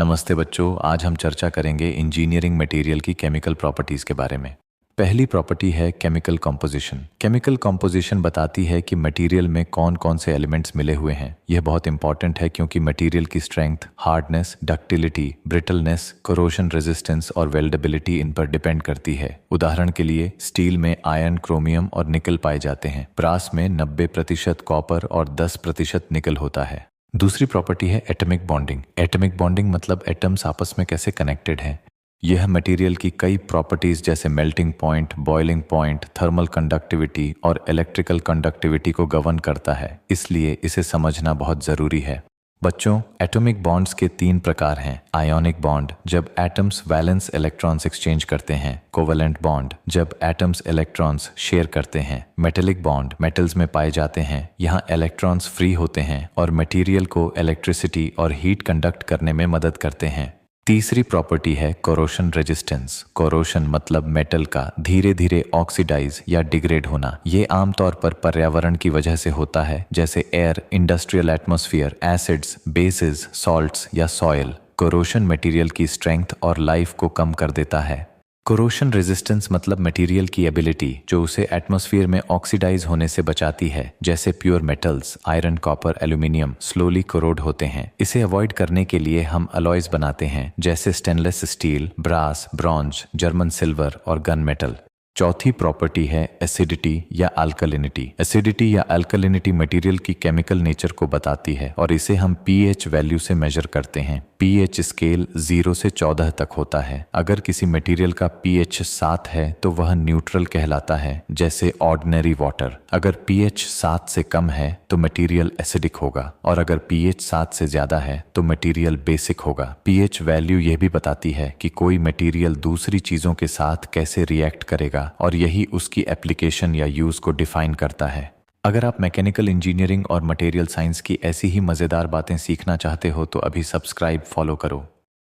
नमस्ते बच्चों, आज हम चर्चा करेंगे इंजीनियरिंग मटेरियल की केमिकल प्रॉपर्टीज के बारे में। पहली प्रॉपर्टी है केमिकल कॉम्पोजिशन। केमिकल कॉम्पोजिशन बताती है कि मटेरियल में कौन कौन से एलिमेंट्स मिले हुए हैं। यह बहुत इंपॉर्टेंट है क्योंकि मटेरियल की strength, hardness, ductility, brittleness, corrosion resistance और वेल्डेबिलिटी इन पर डिपेंड करती है। उदाहरण के लिए स्टील में आयरन, क्रोमियम और निकल पाए जाते हैं। ब्रास में 90% कॉपर और 10% निकल होता है। दूसरी प्रॉपर्टी है एटॉमिक बॉन्डिंग। एटॉमिक बॉन्डिंग मतलब एटम्स आपस में कैसे कनेक्टेड हैं। यह मटेरियल की कई प्रॉपर्टीज जैसे melting point, boiling point, thermal conductivity और इलेक्ट्रिकल कंडक्टिविटी को गवर्न करता है, इसलिए इसे समझना बहुत जरूरी है। बच्चों, एटॉमिक बॉन्ड्स के 3 प्रकार हैं। आयोनिक बॉन्ड, जब एटम्स वैलेंस इलेक्ट्रॉन्स एक्सचेंज करते हैं। कोवेलेंट बॉन्ड, जब एटम्स इलेक्ट्रॉन्स शेयर करते हैं। मेटेलिक बॉन्ड, मेटल्स में पाए जाते हैं। यहाँ इलेक्ट्रॉन्स फ्री होते हैं और मटेरियल को इलेक्ट्रिसिटी और हीट कंडक्ट करने में मदद करते हैं। तीसरी प्रॉपर्टी है कोरोशन रेजिस्टेंस। कोरोशन मतलब मेटल का धीरे धीरे ऑक्सीडाइज या डिग्रेड होना। ये आमतौर पर पर्यावरण की वजह से होता है, जैसे air, industrial atmosphere, acids, basis, salts या सॉइल। कोरोशन मटेरियल की स्ट्रेंथ और लाइफ को कम कर देता है। कोरोशन रेजिस्टेंस मतलब मटेरियल की एबिलिटी जो उसे एटमॉस्फेयर में ऑक्सीडाइज होने से बचाती है, जैसे pure metals, iron, copper, aluminium slowly corrode होते हैं। इसे अवॉइड करने के लिए हम अलॉयज बनाते हैं, जैसे stainless steel, brass, bronze, German silver और गन मेटल। चौथी प्रॉपर्टी है एसिडिटी या अल्कलिनिटी। एसिडिटी या अल्कलिनिटी मटेरियल की केमिकल नेचर को बताती है और इसे हम पीएच वैल्यू से मेजर करते हैं। पीएच स्केल 0 से 14 तक होता है। अगर किसी मटेरियल का पीएच 7 है तो वह न्यूट्रल कहलाता है, जैसे ऑर्डिनरी वाटर। अगर पीएच 7 से कम है तो मटेरियल एसिडिक होगा और अगर पीएच 7 से ज्यादा है तो मटेरियल बेसिक होगा। पीएच वैल्यू यह भी बताती है कि कोई मटेरियल दूसरी चीजों के साथ कैसे रिएक्ट करेगा और यही उसकी एप्लीकेशन या यूज को डिफाइन करता है। अगर आप मैकेनिकल इंजीनियरिंग और मटेरियल साइंस की ऐसी ही मजेदार बातें सीखना चाहते हो तो अभी सब्सक्राइब फॉलो करो।